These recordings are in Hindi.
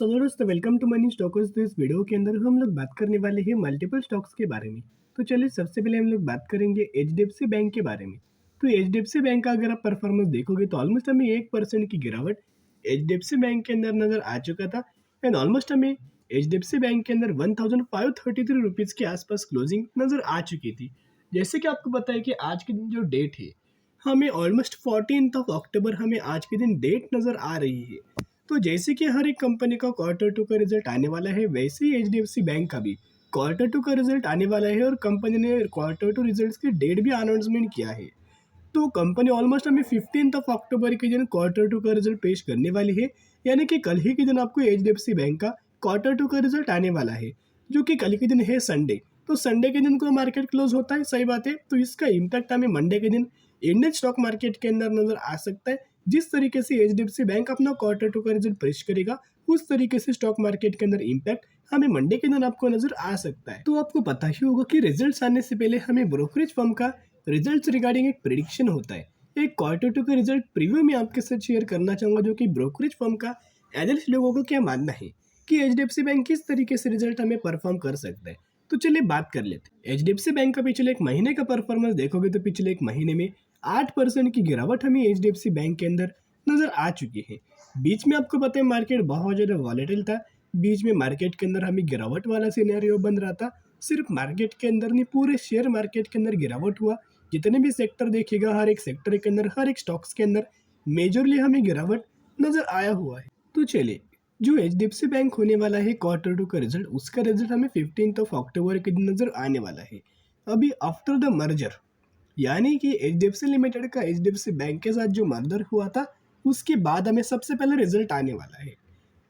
तो दोस्तों वेलकम टू मनी स्टॉकर्स। तो इस वीडियो के अंदर हम लोग बात करने वाले हैं मल्टीपल स्टॉक्स के बारे में। तो चलिए सबसे पहले हम लोग बात करेंगे एचडीएफसी बैंक के बारे में। तो एचडीएफसी बैंक का अगर आप परफॉर्मेंस देखोगे तो ऑलमोस्ट हमें 1% की गिरावट एचडीएफसी बैंक के अंदर नजर आ चुका था। एंड ऑलमोस्ट हमें एचडीएफसी बैंक के अंदर 1533 रुपीज़ के आसपास क्लोजिंग नजर आ चुकी थी। जैसे कि आपको पता है कि आज के दिन जो डेट है, हमें ऑलमोस्ट 14 अक्टूबर हमें आज के दिन डेट नजर आ रही है। तो जैसे कि हर एक कंपनी का क्वार्टर टू का रिजल्ट आने वाला है, वैसे ही एचडीएफसी बैंक का भी क्वार्टर टू का रिजल्ट आने वाला है और कंपनी ने क्वार्टर टू रिजल्ट्स की डेट भी अनाउंसमेंट किया है। तो कंपनी ऑलमोस्ट हमें 15 अक्टूबर के दिन क्वार्टर टू का रिजल्ट पेश करने वाली है। यानी कि कल ही के दिन आपको एचडीएफसी बैंक का क्वार्टर टू का रिजल्ट आने वाला है, जो कि कल के दिन है संडे। तो संडे के दिन को मार्केट क्लोज होता है, सही बात है। तो इसका इम्पैक्ट हमें मंडे के दिन इंडियन स्टॉक मार्केट के अंदर नजर आ सकता है। जिस तरीके से एचडीएफसी बैंक अपना क्वार्टर टू का रिजल्ट पेश करेगा, उस तरीके से स्टॉक मार्केट के अंदर इम्पैक्ट हमें मंडे के दिन आपको नजर आ सकता है। तो आपको पता ही होगा कि रिजल्ट्स आने से पहले हमें ब्रोकरेज फर्म का रिजल्ट्स रिगार्डिंग एक प्रिडिक्शन होता है। एक क्वार्टर टू का रिजल्ट प्रीव्यू में आपके साथ शेयर करना चाहूंगा, जो कि ब्रोकरेज फर्म का एनालिस्ट लोगों को क्या मानना है कि एचडीएफसी बैंक किस तरीके से रिजल्ट हमें परफॉर्म कर सकता है। तो चलिए बात कर लेते हैं एचडीएफसी बैंक का पिछले एक महीने का परफॉर्मेंस देखोगे तो पिछले एक महीने में 8% की गिरावट हमें एचडीएफसी बैंक के अंदर नजर आ चुकी है। बीच में आपको पता है मार्केट बहुत ज़्यादा वॉलेटिल था। बीच में मार्केट के अंदर हमें गिरावट वाला सिनेरियो बन रहा था। सिर्फ मार्केट के अंदर नहीं, पूरे शेयर मार्केट के अंदर गिरावट हुआ। जितने भी सेक्टर देखिएगा, हर एक सेक्टर के अंदर, हर एक स्टॉक्स के अंदर मेजरली हमें गिरावट नजर आया हुआ है। तो चलिए, जो एचडीएफसी बैंक होने वाला है क्वार्टर टू का रिजल्ट, उसका रिजल्ट हमें 15 अक्टूबर के दिन नजर आने वाला है। अभी आफ्टर द मर्जर, यानी कि एचडीएफसी लिमिटेड का एचडीएफसी बैंक के साथ जो मर्जर हुआ था, उसके बाद हमें सबसे पहले रिजल्ट आने वाला है।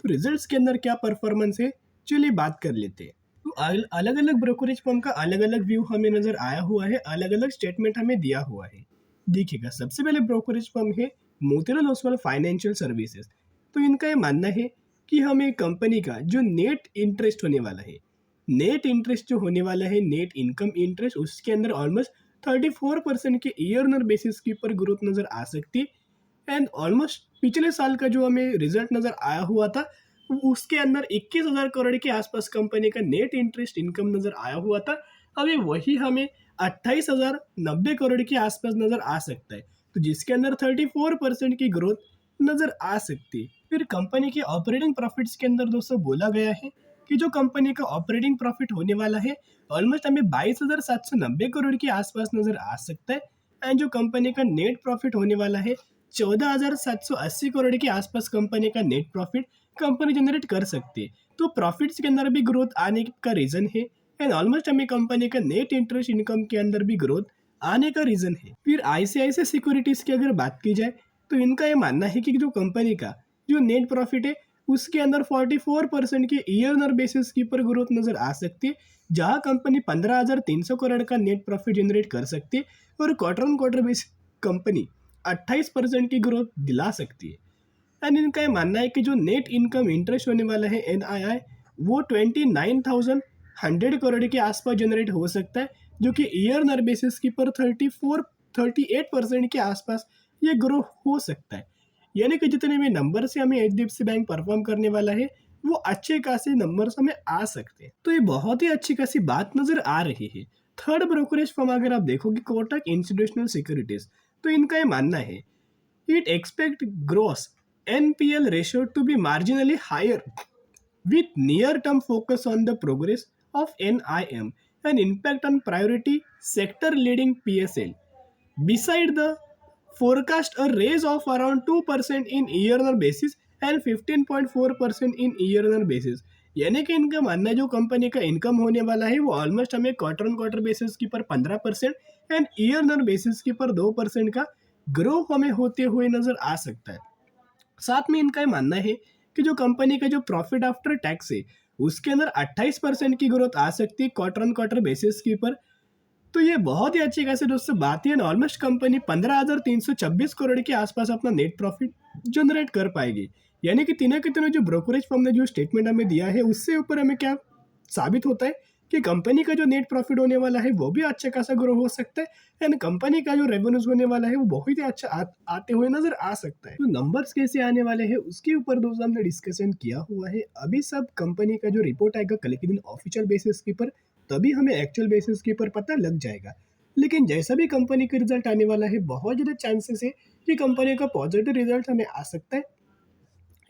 तो रिजल्ट्स के अंदर क्या परफॉर्मेंस है, चलिए बात कर लेते हैं। तो अलग अलग ब्रोकरेज फर्म का अलग अलग व्यू हमें नजर आया हुआ है, अलग अलग स्टेटमेंट हमें दिया हुआ है। देखिएगा, सबसे पहले ब्रोकरेज फर्म है मोतीलाल ओसवाल फाइनेंशियल सर्विसेज। तो इनका ये मानना है कि हमें कंपनी का जो नेट इंटरेस्ट होने वाला है, नेट इंटरेस्ट जो होने वाला है, नेट इनकम इंटरेस्ट, उसके अंदर ऑलमोस्ट 34% के ईयर ऑन बेसिस के ऊपर ग्रोथ नजर आ सकती है। एंड ऑलमोस्ट पिछले साल का जो हमें रिजल्ट नजर आया हुआ था, उसके अंदर 21,000 करोड़ के आसपास कंपनी का नेट इंटरेस्ट इनकम नजर आया हुआ था। अभी वही हमें 28,090 करोड़ के आसपास नजर आ सकता है, तो जिसके अंदर 34% की ग्रोथ नजर आ सकती है। फिर कंपनी के ऑपरेटिंग प्रॉफिट्स के अंदर दोस्तों बोला गया है कि जो कंपनी का ऑपरेटिंग प्रॉफिट होने वाला है, ऑलमोस्ट हमें 22,790 करोड़ के आसपास नजर आ सकता है। एंड जो कंपनी का नेट प्रॉफिट होने वाला है, 14,780 करोड़ के आसपास कंपनी का नेट प्रॉफिट कंपनी जनरेट कर सकती है। तो प्रॉफिट्स के अंदर भी ग्रोथ आने का रीजन है। एंड ऑलमोस्ट हमें कंपनी का नेट इंटरेस्ट इनकम के अंदर भी ग्रोथ आने का रीजन है। फिर आईसीआईसीआई सिक्योरिटीज की अगर बात की जाए, तो इनका ये मानना है कि जो कंपनी का जो नेट प्रॉफिट है, उसके अंदर 44% के ईयर ऑन बेसिस के ऊपर ग्रोथ नजर आ सकती है, जहां कंपनी 15,300 करोड़ का नेट प्रॉफिट जनरेट कर सकती है और quarter on quarter basis company 28% की ग्रोथ दिला सकती है। एंड इनका ये मानना है कि जो नेट इनकम इंटरेस्ट होने वाला है एनआईआई, वो 29,100 करोड़ के आसपास जनरेट हो सकता है, जो कि ईयर ऑन बेसिस के पर 38% के आसपास ये ग्रो हो सकता है। यानी कि जितने भी नंबर से हमें एचडीएफसी बैंक परफॉर्म करने वाला है, वो अच्छे खासे नंबर्स हमें आ सकते हैं। तो ये बहुत ही अच्छी खासी बात नजर आ रही है। थर्ड ब्रोकरेज फर्म अगर आप देखोगे कोटक इंस्टीट्यूशनल सिक्योरिटीज, तो इनका ये मानना है it expect gross NPL ratio to be marginally higher with near-term focus on the progress of NIM and impact on priority sector-leading PSL. Beside the forecast a raise of around 2% in year-on-year basis and 15.4% in year-on-year basis. यानी कि इनका मानना है जो कंपनी का इनकम होने वाला है, वो ऑलमोस्ट हमें क्वार्टर ऑन क्वार्टर बेसिस के पर 15% एंड ईयर ऑन बेसिस के पर 2% का ग्रो हमें होते हुए नजर आ सकता है। साथ में इनका मानना है कि जो कंपनी का जो प्रॉफिट आफ्टर टैक्स है, उसके अंदर 28% की ग्रोथ आ सकती है क्वार्टर ऑन क्वार्टर बेसिस के ऊपर। तो ये बहुत ही अच्छी खासी दोस्तों बात है। ऑलमोस्ट कंपनी 15,326 करोड़ के आसपास अपना नेट प्रॉफिट जनरेट कर पाएगी। यानी कि तीनों के तीनों जो ब्रोकरेज फर्म ने जो स्टेटमेंट हमें दिया है, उससे ऊपर हमें क्या साबित होता है कि कंपनी का जो नेट प्रॉफिट होने वाला है वो भी अच्छा खासा ग्रो हो सकता है एंड कंपनी का जो रेवेन्यूज होने वाला है वो बहुत ही अच्छा आते हुए नजर आ सकता है। तो नंबर्स कैसे आने वाले हैं उसके ऊपर दोस्तों हमने डिस्कशन किया हुआ है। अभी सब कंपनी का जो रिपोर्ट आएगा कल के दिन ऑफिशियल बेसिस के ऊपर, तभी हमें एक्चुअल बेसिस के ऊपर पता लग जाएगा। लेकिन जैसा भी कंपनी का रिजल्ट आने वाला है बहुत ज़्यादा चांसेस है कि कंपनी का पॉजिटिव रिजल्ट हमें आ सकता है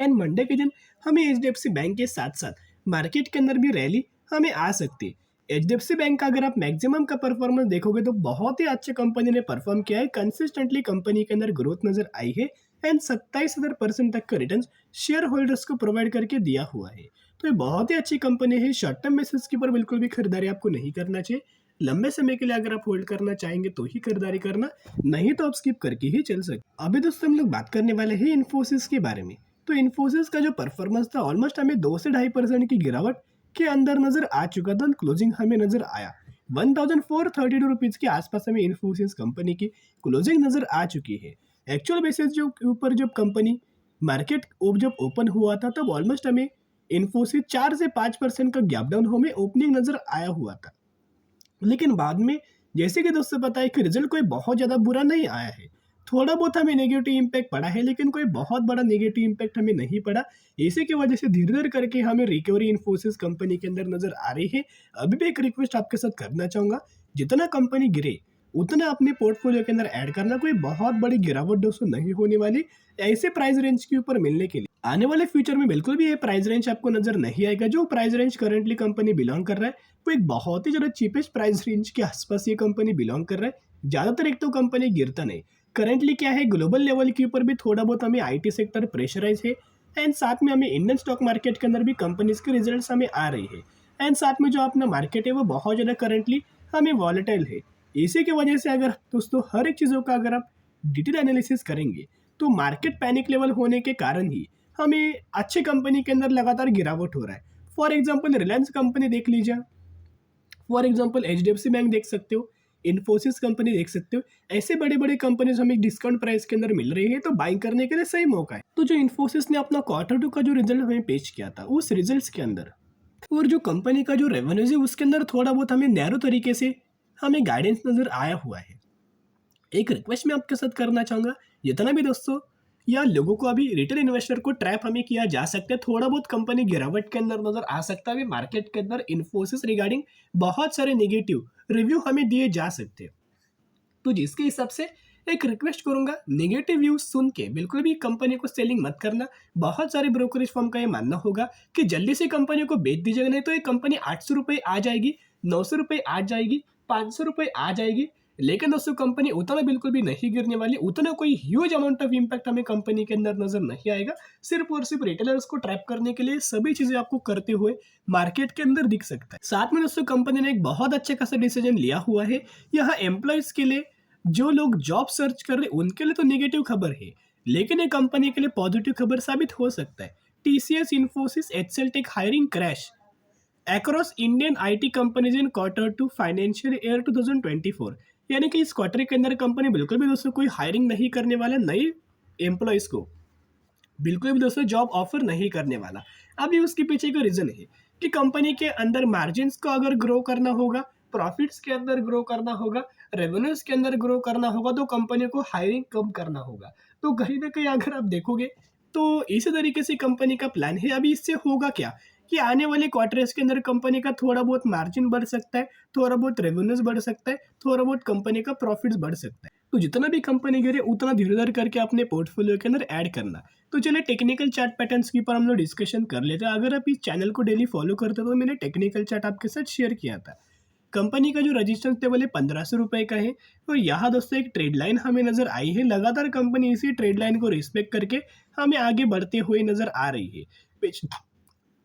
एंड मंडे के दिन हमें एचडीएफसी बैंक के साथ साथ मार्केट के अंदर भी रैली हमें आ सकती है। एचडीएफसी बैंक का अगर आप मैक्सिमम का परफॉर्मेंस देखोगे तो बहुत ही अच्छे कंपनी ने परफॉर्म किया है, कंसिस्टेंटली कंपनी के अंदर ग्रोथ नजर आई है एंड 27,000% तक का रिटर्न शेयर होल्डर्स को प्रोवाइड करके दिया हुआ है। तो ये बहुत ही अच्छी कंपनी है। शॉर्ट टर्म बेसिस के ऊपर बिल्कुल भी खरीदारी आपको नहीं करना चाहिए। लंबे समय के लिए अगर आप होल्ड करना चाहेंगे तो ही खरीदारी करना, नहीं तो आप स्किप करके ही चल सकते। अभी दोस्तों हम लोग बात करने वाले हैं इन्फोसिस के बारे में। तो इन्फोसिस का जो परफॉर्मेंस था ऑलमोस्ट हमें 2 से 2.5% की गिरावट के अंदर नजर आ चुका था। क्लोजिंग हमें नजर आया 1432 रुपीज के आसपास हमें इन्फोसिस कंपनी की क्लोजिंग नजर आ चुकी है। एक्चुअल बेसिस जो ऊपर जब कंपनी मार्केट जब ओपन हुआ था तब ऑलमोस्ट हमें इन्फोसिस 4 से 5% का गैप डाउन हमें ओपनिंग नजर आया हुआ था। लेकिन बाद में जैसे कि दोस्तों पता है कि रिजल्ट कोई बहुत ज़्यादा बुरा नहीं आया है। थोड़ा बहुत हमें नेगेटिव इम्पैक्ट पड़ा है लेकिन कोई बहुत बड़ा नेगेटिव इम्पैक्ट हमें नहीं पड़ा। इसी की वजह से धीरे धीरे करके हमें रिकवरी इन्फोसिस कंपनी के अंदर नजर आ रही है। अभी भी एक रिक्वेस्ट आपके साथ करना चाहूँगा, जितना कंपनी गिरे उतना अपने पोर्टफोलियो के अंदर ऐड करना। कोई बहुत बड़ी गिरावट दोस्तों नहीं होने वाली ऐसे प्राइस रेंज के ऊपर मिलने के लिए। आने वाले फ्यूचर में बिल्कुल भी ये प्राइस रेंज आपको नजर नहीं आएगा। जो price range currently company belong कर रहा है वो एक बहुत ही ज़्यादा चीपेस्ट प्राइस रेंज के आसपास ये कंपनी बिलोंग कर रहा है। ज़्यादातर एक तो कंपनी गिरता नहीं। करंटली क्या है, ग्लोबल लेवल के ऊपर भी थोड़ा बहुत हमें आईटी सेक्टर प्रेशराइज है एंड साथ में हमें इंडियन स्टॉक मार्केट के अंदर भी कंपनीज के रिजल्ट्स हमें आ रही है एंड साथ में जो अपना मार्केट है वो बहुत ज़्यादा करंटली हमें वॉलेटाइल है। इसी की वजह से अगर दोस्तों हर एक चीज़ों का अगर आप डिटेल एनालिसिस करेंगे तो मार्केट पैनिक लेवल होने के कारण ही हमें अच्छी कंपनी के अंदर लगातार गिरावट हो रहा है। फॉर एग्जाम्पल रिलायंस कंपनी देख लीजिए, फॉर एग्जाम्पल एचडीएफसी बैंक देख सकते हो, इन्फोसिस कंपनी देख सकते हो। ऐसे बड़े बड़े कंपनीज हमें डिस्काउंट प्राइस के अंदर मिल रही है तो बाइंग करने के लिए सही मौका है। तो जो इन्फोसिस ने अपना Q2 का जो रिजल्ट हमें पेश किया था उस रिजल्ट्स के अंदर और जो कंपनी का जो रेवेन्यूज है उसके अंदर थोड़ा बहुत हमें नैरो तरीके से हमें गाइडेंस नजर आया हुआ है। एक रिक्वेस्ट मैं आपके साथ करना चाहूँगा, जितना भी दोस्तों या लोगों को अभी रिटेल इन्वेस्टर को ट्रैप हमें किया जा सकता है, थोड़ा बहुत कंपनी गिरावट के अंदर नजर आ सकता है मार्केट के अंदर। इन्फोसिस रिगार्डिंग बहुत सारे नेगेटिव रिव्यू हमें दिए जा सकते हैं। तो जिसके हिसाब से एक रिक्वेस्ट करूंगा, नेगेटिव व्यूज सुन के बिल्कुल भी कंपनी को सेलिंग मत करना। बहुत सारे ब्रोकरेज फर्म का ये मानना होगा कि जल्दी से कंपनी को बेच दीजिएगा, नहीं तो ये कंपनी 800 रुपये आ जाएगी, 900 रुपये आ जाएगी, 500 रुपये आ जाएगी। लेकिन दोस्तों कंपनी उतना बिल्कुल भी नहीं गिरने वाली, उतना कोई ह्यूज अमाउंट ऑफ इम्पैक्ट हमें कंपनी के अंदर नजर नहीं आएगा। सिर्फ और सिर्फ रिटेलर्स को ट्रैप करने के लिए सभी चीजें आपको करते हुए मार्केट के अंदर दिख सकता है। साथ में दोस्तों कंपनी ने एक बहुत अच्छे खासा डिसीजन लिया हुआ है। यहाँ एम्प्लॉयज के लिए, जो लोग जॉब सर्च कर रहे हैं उनके लिए तो नेगेटिव खबर है, लेकिन ये कंपनी के लिए पॉजिटिव खबर साबित हो सकता है। TCS, Infosys, HCL tech hiring crash across Indian IT companies in Q2 financial year 2024। यानी कि इस क्वार्टर के अंदर कंपनी बिल्कुल भी दोस्तों कोई हायरिंग नहीं करने वाला, नए एम्प्लॉयज को बिल्कुल भी दोस्तों जॉब ऑफर नहीं करने वाला। अभी उसके पीछे का रीजन है कि कंपनी के अंदर मार्जिन्स को अगर ग्रो करना होगा, प्रॉफिट्स के अंदर ग्रो करना होगा, रेवेन्यूज के अंदर ग्रो करना होगा तो कंपनी को हायरिंग कम करना होगा। तो कहीं ना कहीं अगर आप देखोगे तो इसी तरीके से कंपनी का प्लान है। अभी इससे होगा क्या कि आने वाले क्वार्टर्स के अंदर कंपनी का थोड़ा बहुत मार्जिन बढ़ सकता है, थोड़ा बहुत रेवेन्यूज बढ़ सकता है, थोड़ा बहुत कंपनी का प्रॉफिट्स बढ़ सकता है। तो जितना भी कंपनी गिरे उतना धीरे धीरे करके अपने पोर्टफोलियो के अंदर ऐड करना। तो चलिए टेक्निकल चार्ट पैटर्न्स के ऊपर हम लोग डिस्कशन कर लेते हैं। अगर आप इस चैनल को डेली फॉलो करते हो तो मैंने टेक्निकल चार्ट आपके साथ शेयर किया था। कंपनी का जो रजिस्टेंस टेबल है 1500 रुपये का है और यहाँ दोस्तों एक ट्रेड लाइन हमें नजर आई है। लगातार कंपनी इसी ट्रेड लाइन को रिस्पेक्ट करके हमें आगे बढ़ते हुए नजर आ रही है।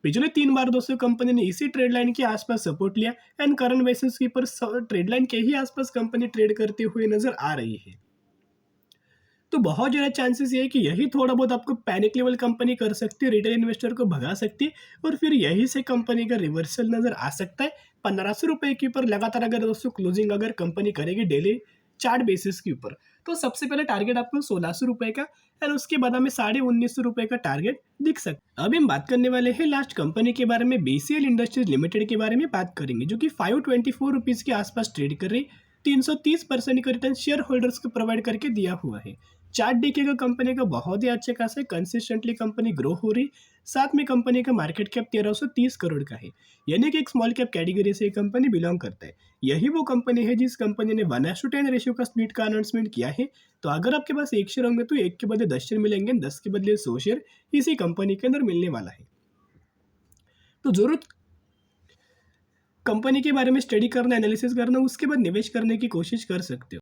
पिछले 3 बार दोस्तों कंपनी ने इसी ट्रेड लाइन के आसपास सपोर्ट लिया एंड करंट बेसिस के ऊपर ट्रेड लाइन के ही आसपास कंपनी ट्रेड करते हुए नजर आ रही है। तो बहुत ज़्यादा चांसेस ये है कि यही थोड़ा बहुत आपको पैनिक लेवल कंपनी कर सकती है, रिटेल इन्वेस्टर को भगा सकती है और फिर यही से कंपनी का रिवर्सल नजर आ सकता है। 1500 रुपये के ऊपर लगातार अगर दोस्तों क्लोजिंग अगर कंपनी करेगी डेली चार्ट बेसिस के ऊपर तो सबसे पहले टारगेट आपको 1600 रुपए का और उसके बाद हमें 1950 रुपए का टारगेट दिख सकता है। अभी हम बात करने वाले हैं लास्ट कंपनी के बारे में, बीसीएल इंडस्ट्रीज लिमिटेड के बारे में बात करेंगे, जो कि 524 रुपीज़ के आसपास ट्रेड कर रही, 330% का रिटर्न शेयर होल्डर्स को प्रोवाइड करके दिया हुआ है। चार्ट देखिएगा कंपनी का बहुत ही अच्छे खासा है, कंसिस्टेंटली कंपनी ग्रो हो रही, साथ में कंपनी का मार्केट कैप 1330 करोड़ का है, यानी कि एक स्मॉल कैप कैटेगरी से ये कंपनी बिलोंग करता है। यही वो कंपनी है जिस कंपनी ने 1:10 रेशियो का स्प्लिट का अनाउंसमेंट किया है। तो अगर आपके पास एक शेयर होंगे तो एक के बदले 10 शेयर मिलेंगे, 10 के बदले 100 शेयर इसी कंपनी के अंदर मिलने वाला है। तो जरूरत कंपनी के बारे में स्टडी करना, एनालिसिस करना, उसके बाद निवेश करने की कोशिश कर सकते हो।